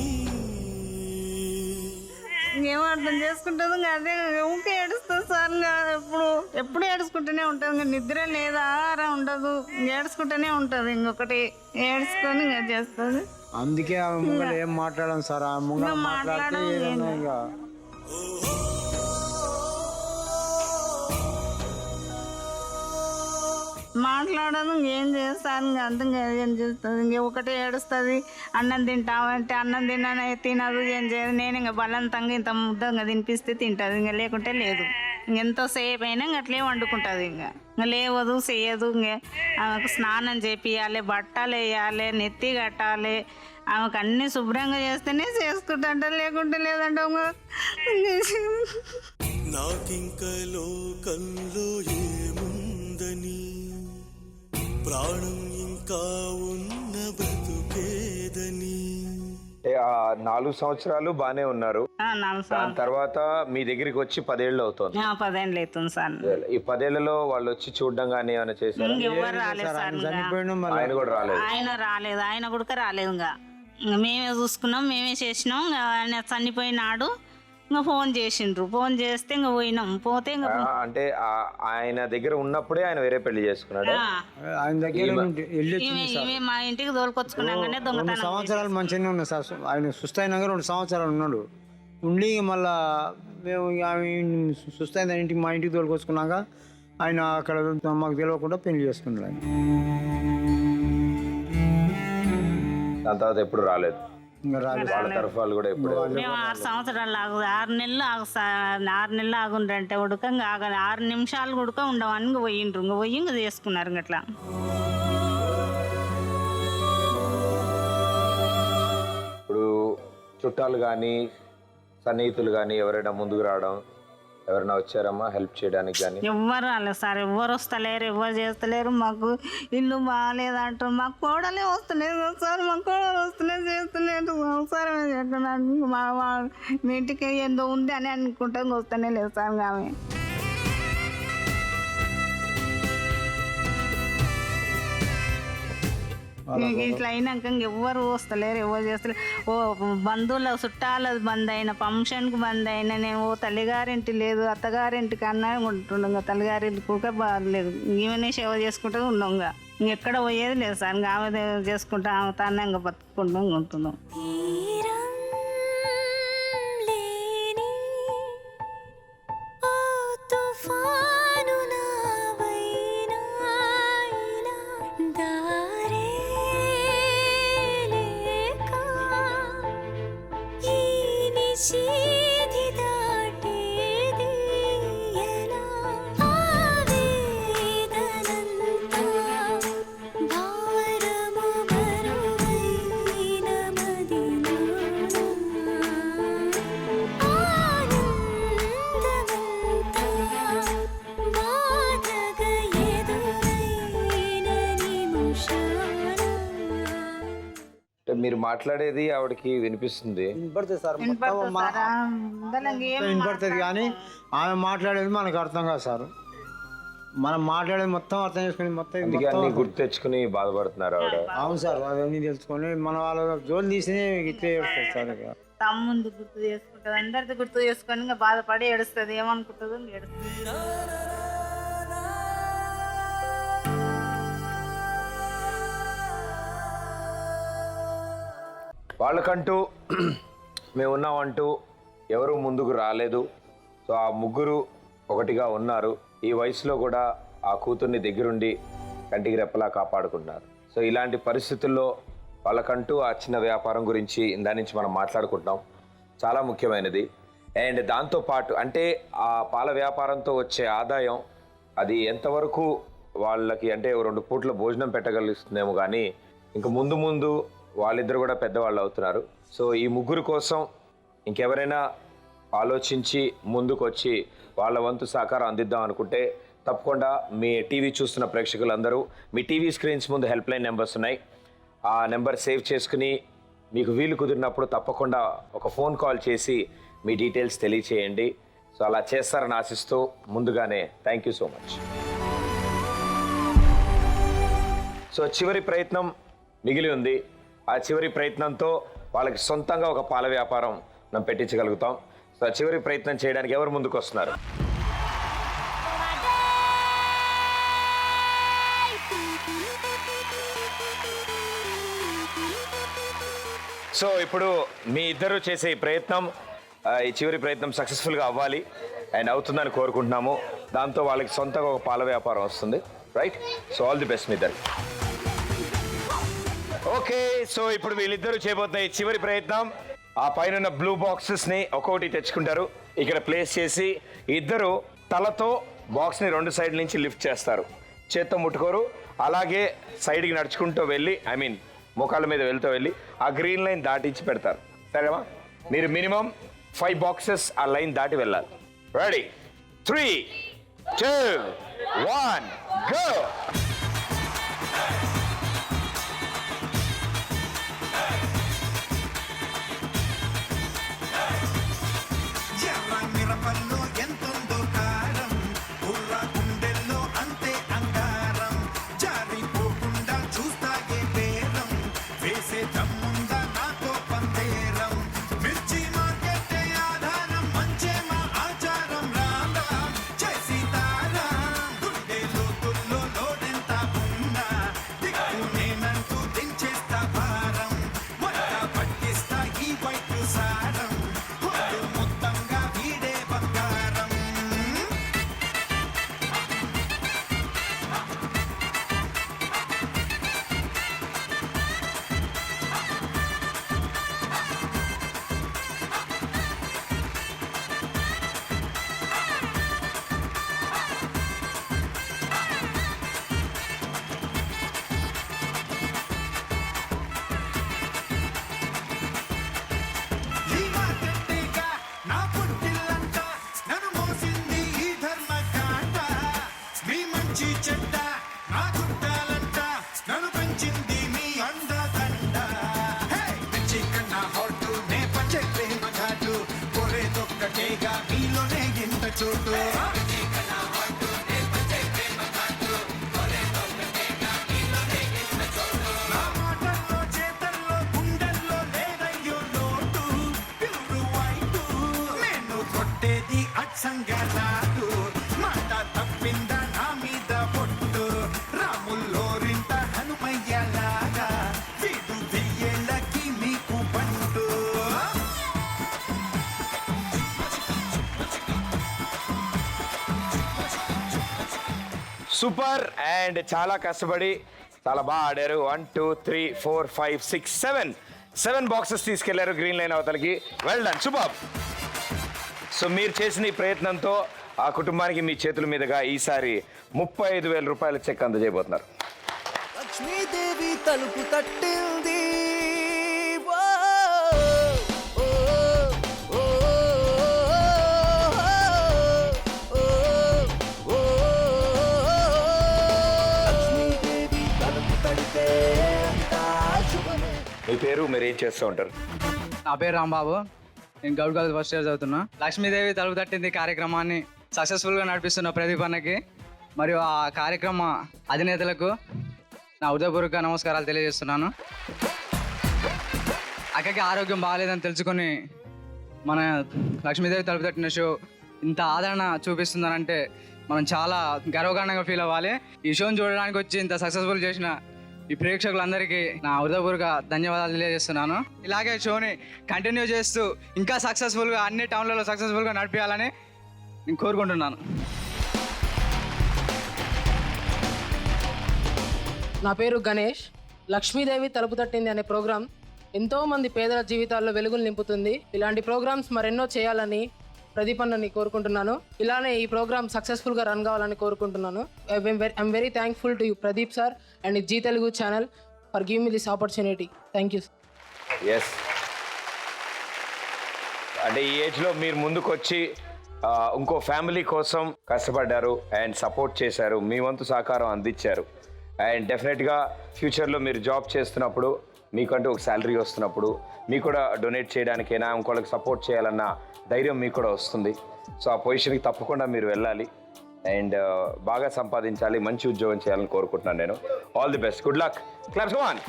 ఏమో అర్థం చేసుకుంటుంది అదే ఊకే ఏడుస్తుంది సార్. ఎప్పుడు ఏడుచుకుంటూనే ఉంటుంది. నిద్ర లేదా ఉండదు, ఏడుచుకుంటూనే ఉంటుంది. ఇంకొకటి ఏడుచుకొని చేస్తుంది. అందుకే ఆమె ముంగలు ఏం మాట్లాడాం సార్. ఆ ముంగలు మాట్లాడితే ఏదైనా ఇక మాట్లాడదు, ఏం చేస్తాను అంతం ఏం చేస్తుంది. ఇంక ఒకటే ఏడుస్తుంది. అన్నం తింటామంటే అన్నం తినదు, ఏం చేయదు. నేను ఇంకా బలవంతంగా ఇంత ముద్దంగా తినిపిస్తే తింటుంది, ఇంకా లేకుంటే లేదు. ఇంకెంతోసేపు అయినా ఇంక అట్లే వండుకుంటుంది. ఇంకా లేవదు, చేయదు. ఇంక ఆమెకు స్నానం చేపియాలి, బట్టలు వేయాలి, నెత్తి కట్టాలి. ఆమెకు అన్ని శుభ్రంగా చేస్తేనే చేసుకుంటా, లేకుంటే లేదంటే నాకింక లోకంలో ఏముందని, ప్రాణం ఇంకా ఉన్న బ్రతుకేదని. 4 సంవత్సరాలు బానే ఉన్నారు. దాని తర్వాత మీ దగ్గరికి వచ్చి 10 ఏళ్ళు అవుతుంది. 10 ఏళ్ళు అవుతుంది సార్. ఈ 10 ఏళ్లలో వాళ్ళు వచ్చి చూడడం కానీ ఏమైనా చేశారు? ఎవరు రాలేదు సార్. ఆయన కూడా రాలేదు. ఆయన కూడా రాలేదు. ఇంకా మేమే చూసుకున్నాం, మేమే చేసినాం. ఆయన చనిపోయినాడు. ఇంకా ఫోన్ చేసిండ్రు, ఫోన్ చేస్తే ఇంకా పోయినాం. పోతే ఇంకా అంటే ఆయన దగ్గర ఉన్నప్పుడే ఆయన వేరే పెళ్లి చేసుకున్నాడు. ఆయన దగ్గర వెళ్ళి ఇవి మా ఇంటికి తోలుకొచ్చుకున్నాగానే 2 దొంగతనం సంవత్సరాలు మంచిగానే ఉన్నాయి సార్. ఆయన సుస్థైనాక 2 సంవత్సరాలు ఉన్నాడు. ఉండి మళ్ళా మేము ఆమె సుస్థైన ఇంటికి మా ఇంటికి తోలుకొచ్చుకున్నాక ఆయన అక్కడ మాకు తెలియకుండా పెళ్లి చేసుకున్నాడు. ఆయన దాని తర్వాత ఎప్పుడు రాలేదు. ఇంకా రాలేదు. వాళ్ళ తరఫు వాళ్ళు కూడా ఎప్పుడు మేము 6 సంవత్సరాలు 6 నెలలు 6 నెలలు ఆగుండ్రంటే ఉడక ఇంకా 6 నిమిషాలు ఉడక ఉండవని ఇంకా పోయిండ్రు. ఇంకా పోయి ఇంకా చేసుకున్నారు. ఇంకా అట్లా ఇప్పుడు చుట్టాలు కానీ సన్నిహితులు కానీ ఎవరైనా ముందుకు రావడం, ఎవరైనా వచ్చారమ్మా హెల్ప్ చేయడానికి కానీ? ఎవ్వరు రాలేదు సార్, ఎవ్వరు వస్తలేరు, ఎవ్వరు చేస్తలేరు. మాకు ఇల్లు బాగాలేదంటారు, మాకు కోడలే వస్తలేదు సార్, మాకు కోడలు వస్తలేదు, చేస్తలేదు. సంసారం చేస్తున్నాను, మీ ఇంటికి ఏందో ఉంది అని అనుకుంటే వస్తూనే లేదు సార్. ఆమె ఇట్లా అయినాక ఎవ్వరు వస్తలేరు, ఎవరు చేస్తలేరు. ఓ బంధువుల చుట్టాల బంద్ అయిన, ఫంక్షన్కి బంద్ అయినా, నేను ఓ తల్లిగారింటి లేదు అత్తగారింటికి అన్నా ఉంటుండ, ఇంకా తల్లిగారింటి కూడా బాగలేదు. ఈమెనే సేవ చేసుకుంటూ ఉన్నాం. ఇంకా ఇంకెక్కడ పోయేది లేదు సార్. ఇంకా ఆమె చేసుకుంటా ఆమె తానే ఇంకా బతుకుంటూ ఉంటున్నాం. మీరు మాట్లాడేది ఆవిడకి వినిపిస్తుంది. వినపడుతుంది సార్, వినపడుతుంది. కానీ ఆమె మాట్లాడేది మనకు అర్థం కాదు సార్. మనం మాట్లాడేది మొత్తం అర్థం చేసుకుని మొత్తం అన్ని గుర్తు తెచ్చుకుని బాధపడుతున్నారు ఆవిడ. అవును సార్, అవన్నీ తెలుసుకొని మన వాళ్ళ జోలు తీసి ఇట్లే ఏడుస్తారు సార్. తమ్ముంది గుర్తు చేసుకుంటుంది, అందరిది గుర్తు చేసుకొని ఇంకా బాధపడి ఏడుస్తుంది. ఏమనుకుంటుందో ఏడుస్తుంది. వాళ్ళకంటూ మేము ఉన్నామంటూ ఎవరు ముందుకు రాలేదు. సో ఆ ముగ్గురు ఒకటిగా ఉన్నారు. ఈ వయసులో కూడా ఆ కూతుర్ని దగ్గరుండి కంటికి రెప్పలా కాపాడుకుంటున్నారు. సో ఇలాంటి పరిస్థితుల్లో వాళ్ళకంటూ ఆ చిన్న వ్యాపారం గురించి దాని నుంచి మనం మాట్లాడుకుంటున్నాం. చాలా ముఖ్యమైనది. అండ్ దాంతోపాటు అంటే ఆ పాల వ్యాపారంతో వచ్చే ఆదాయం అది ఎంతవరకు వాళ్ళకి అంటే 2 పూట్ల భోజనం పెట్టగలుగుతుందేమో, కానీ ఇంకా ముందు ముందు వాళ్ళిద్దరు కూడా పెద్దవాళ్ళు అవుతున్నారు. సో ఈ ముగ్గురు కోసం ఇంకెవరైనా ఆలోచించి ముందుకు వచ్చి వాళ్ళ వంతు సహకారం అందిద్దాం అనుకుంటే తప్పకుండా మీ టీవీ చూస్తున్న ప్రేక్షకులందరూ మీ టీవీ స్క్రీన్స్ ముందు హెల్ప్ లైన్ నెంబర్స్ ఉన్నాయి. ఆ నెంబర్ సేవ్ చేసుకుని మీకు వీలు కుదిరినప్పుడు తప్పకుండా ఒక ఫోన్ కాల్ చేసి మీ డీటెయిల్స్ తెలియచేయండి. సో అలా చేస్తారని ఆశిస్తూ ముందుగానే thank you so much. So చివరి ప్రయత్నం మిగిలి ఉంది. ఆ చివరి ప్రయత్నంతో వాళ్ళకి సొంతంగా ఒక పాల వ్యాపారం మనం పెట్టించగలుగుతాం. సో ఆ చివరి ప్రయత్నం చేయడానికి ఎవరు ముందుకు వస్తున్నారు? సో ఇప్పుడు మీ ఇద్దరు చేసే ఈ ప్రయత్నం, ఈ చివరి ప్రయత్నం సక్సెస్ఫుల్గా అవ్వాలి అండ్ అవుతుందని కోరుకుంటున్నాము. దాంతో వాళ్ళకి సొంతంగా ఒక పాల వ్యాపారం వస్తుంది. Right? So all the best మీ ఇద్దరు. ఓకే, సో ఇప్పుడు వీళ్ళిద్దరూ చేయబోతున్న ఈ చివరి ప్రయత్నం, ఆ పైన బ్లూ బాక్సెస్ని ఒక్కొక్కటి తెచ్చుకుంటారు. ఇక్కడ ప్లేస్ చేసి ఇద్దరు తలతో బాక్స్ని 2 సైడ్ల నుంచి లిఫ్ట్ చేస్తారు. చేత్తో ముట్టుకోరు. అలాగే సైడ్కి నడుచుకుంటూ వెళ్ళి మోకాళ్ళ మీద వెళ్తూ వెళ్ళి ఆ గ్రీన్ లైన్ దాటించి పెడతారు. సరేమా? మీరు మినిమం 5 బాక్సెస్ ఆ లైన్ దాటి వెళ్ళాలి. రెడీ? 3, 2, 1 గో. దమ్ముందా నాతో పందేరం, మిర్చి మార్కెట్టే ఆధారం. మంచి చెడ్డ నా చుట్టాలంట నన్ను పెంచింది మీ అండదండ పెంచి కన్నా హాటు నే పంచే ప్రేమ ఘాటు కొరేదొక్కటేగా మీలోనే ఇంత చోటు నా మాటల్లో చేతల్లో గుండెల్లో లేదయ్యో లోటు ప్యూరు వైటు నేను కొట్టేది అచ్చంగా రాదు మాట తప్పింద నా మీద పొట్టు రాముల్లోరింత హనుమయ్యలాగా వీడు వెయ్యేళ్ళకి మీకు పండు సూపర్ అండ్ చాలా కష్టపడి చాలా బాగా ఆడారు. 1 2 3 4 5 6 7 బాక్సెస్ తీసుకెళ్లారు గ్రీన్ లైన్ అవతలకి. Well done, super. సో మీరు చేసిన ఈ ప్రయత్నంతో ఆ కుటుంబానికి మీ చేతుల మీదుగా ఈసారి 35,000 రూపాయల చెక్ అందజేయబోతున్నారు. లక్ష్మీదేవి తలుపు తట్టింది మీ పేరు, మీరు ఏం చేస్తూ ఉంటారు? నా పేరు రాంబాబు, నేను గౌడ్ కాలేజ్ ఫస్ట్ ఇయర్ చదువుతున్నా. లక్ష్మీదేవి తలుపు తట్టింది కార్యక్రమాన్ని సక్సెస్ఫుల్గా నడిపిస్తున్న ప్రదీప్ అన్నకి మరియు ఆ కార్యక్రమ అధినేతలకు నా హృదయపూర్వక నమస్కారాలు తెలియజేస్తున్నాను. అక్కకి ఆరోగ్యం బాగాలేదని తెలుసుకొని మన లక్ష్మీదేవి తలుపు తట్టిన షో ఇంత ఆదరణ చూపిస్తుందనంటే మనం చాలా గర్వకారణంగా ఫీల్ అవ్వాలి. ఈ షోని చూడడానికి వచ్చి ఇంత సక్సెస్ఫుల్ చేసిన ఈ ప్రేక్షకులందరికీ నా హృదయపూర్వక ధన్యవాదాలు తెలియజేస్తున్నాను. ఇలాగే షోని కంటిన్యూ చేస్తూ ఇంకా సక్సెస్ఫుల్గా అన్ని టౌన్లలో సక్సెస్ఫుల్గా నడిపించాలని నేను కోరుకుంటున్నాను. నా పేరు గణేష్. లక్ష్మీదేవి తలుపు తట్టింది అనే ప్రోగ్రాం ఎంతోమంది పేదల జీవితాల్లో వెలుగులు నింపుతుంది. ఇలాంటి ప్రోగ్రామ్స్ మరెన్నో చేయాలని ప్రదీప్ అన్నని కోరుకుంటున్నాను. ఇలానే ఈ ప్రోగ్రామ్ సక్సెస్ఫుల్గా రన్ కావాలని కోరుకుంటున్నాను. I'm very thankful to you Pradeep sir and Zee Telugu channel for give me this opportunity. Thank you. Yes, అంటే ఈ ఏజ్లో మీరు ముందుకు వచ్చి ఇంకో ఫ్యామిలీ కోసం కష్టపడ్డారు అండ్ సపోర్ట్ చేశారు, మీ వంతు సహకారం అందించారు. అండ్ డెఫినెట్గా ఫ్యూచర్లో మీరు జాబ్ చేస్తున్నప్పుడు, మీకంటూ ఒక శాలరీ వస్తున్నప్పుడు మీకు కూడా డొనేట్ చేయడానికైనా ఇంకోళ్ళకి సపోర్ట్ చేయాలన్న ధైర్యం మీకు కూడా వస్తుంది. సో ఆ పొజిషన్కి తప్పకుండా మీరు వెళ్ళాలి అండ్ బాగా సంపాదించాలి, మంచి ఉద్యోగం చేయాలని కోరుకుంటున్నాను నేను. All the best, good luck. Claps come on.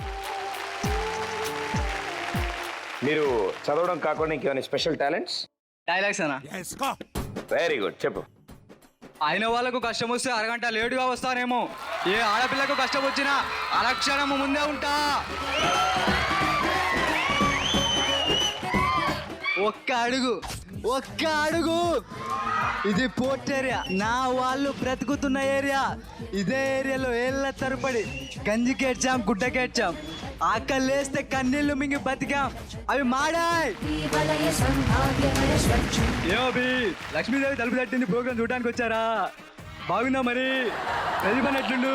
మీరు చదవడం కాకుండా ఇంకేమైనా స్పెషల్ టాలెంట్స్? డైలాగ్స్ అన్న. వెరీ గుడ్, చెప్పు. అయిన వాళ్ళకు కష్టం వస్తే అరగంట లేటుగా వస్తానేమో, ఏ ఆడపిల్లకు కష్టం వచ్చినా అరక్షణము ముందే ఉంటా. ఒక్క అడుగు ఇది పోర్ట్ ఏరియా, నా వాళ్ళు బ్రతుకుతున్న ఏరియా. ఇదే ఏరియాలో ఏళ్ళ తరబడి గంజికేడ్చాం, గుడ్డకేడ్చాం, ఆకలేస్తే కన్నీళ్లు మింగి బతికాం, అవి మాడాయి. ఏమోబి లక్ష్మీదేవి తలుపు తట్టింది ప్రోగ్రాం చూడడానికి వచ్చారా? బాగుందా మరి? ప్రతిభ ఎట్లుండు?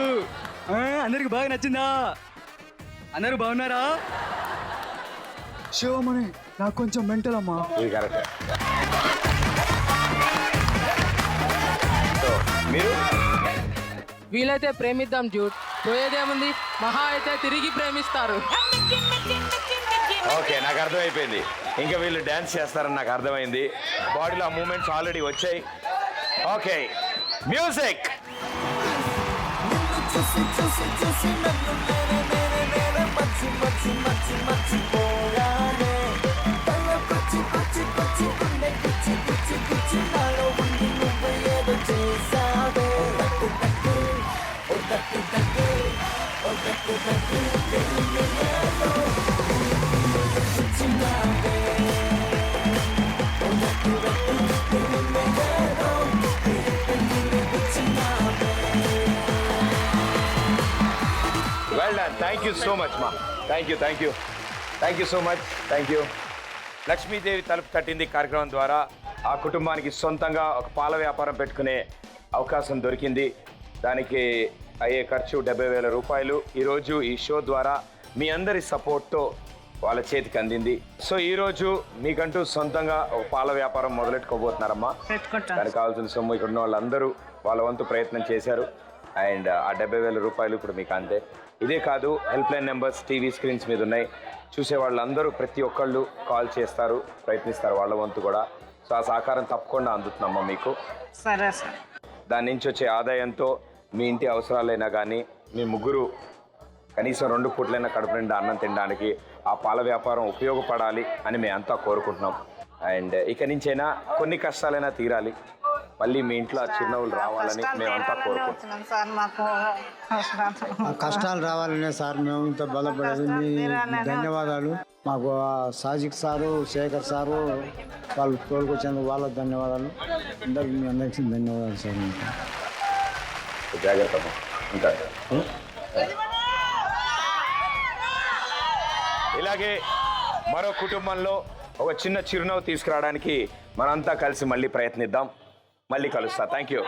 అందరికి బాగా నచ్చిందా? అందరూ బాగున్నారా? శివమని నాకు కొంచెం మెంటల్ అమ్మా. మీరు వీలైతే ప్రేమిద్దాం డ్యూట్, పోయేదేముంది, మహా అయితే తిరిగి ప్రేమిస్తారు. ఓకే, నాకు అర్థమైపోయింది. ఇంకా వీళ్ళు డ్యాన్స్ చేస్తారని నాకు అర్థమైంది. బాడీలో ఆ మూమెంట్స్ ఆల్రెడీ వచ్చాయి. Okay, music. Well done, thank you so much మా. Thank you so much. Lakshmidevi తలుపు తట్టింది కార్యక్రమం ద్వారా ఆ కుటుంబానికి సొంతంగా ఒక పాల వ్యాపారం పెట్టుకునే అవకాశం దొరికింది. దానికి అయ్యే ఖర్చు 70,000 రూపాయలు ఈరోజు ఈ షో ద్వారా మీ అందరి సపోర్ట్తో వాళ్ళ చేతికి అందింది. సో ఈరోజు మీకంటూ సొంతంగా ఒక పాల వ్యాపారం మొదలెట్టుకోబోతున్నారమ్మా. దానికి కావాల్సిన సొమ్ము ఇక్కడ ఉన్న వాళ్ళందరూ వాళ్ళ వంతు ప్రయత్నం చేశారు. అండ్ ఆ 70,000 రూపాయలు ఇప్పుడు మీకు అంతే. ఇదే కాదు, help line numbers TV screens మీద ఉన్నాయి. చూసే వాళ్ళందరూ ప్రతి ఒక్కళ్ళు కాల్ చేస్తారు, ప్రయత్నిస్తారు వాళ్ళ వంతు కూడా. సో ఆ సహకారం తప్పకుండా అందుతుందమ్మా మీకు. సరే సార్. దాని నుంచి వచ్చే ఆదాయంతో మీ ఇంటి అవసరాలైనా కానీ మీ ముగ్గురు కనీసం 2 పూట్లైనా కడుపు నిండా అన్నం తినడానికి ఆ పాల వ్యాపారం ఉపయోగపడాలి అని మేము అంతా కోరుకుంటున్నాం. అండ్ ఇక నుంచైనా కొన్ని కష్టాలైనా తీరాలి, మళ్ళీ మీ ఇంట్లో ఆ చిరునవ్వులు రావాలని మేమంతా కోరుకుంటున్నాం. సార్ మాకు ఆ కష్టాలు రావాలనే సార్ మేము ఇంత బలపడేది. మీ ధన్యవాదాలు. మాకు ఆ సాజిక్ సారు, శేఖర్ సారు వాళ్ళు తోలుకొచ్చేందుకు వాళ్ళకి ధన్యవాదాలు. మీ అందరికీ ధన్యవాదాలు సార్. జాగ్రత్త ఇంకా. ఇలాగే మరో కుటుంబంలో ఒక చిన్న చిరునవ్వు తీసుకురావడానికి మనంతా కలిసి మళ్ళీ ప్రయత్నిద్దాం. మళ్ళీ కలుస్తా. Thank you.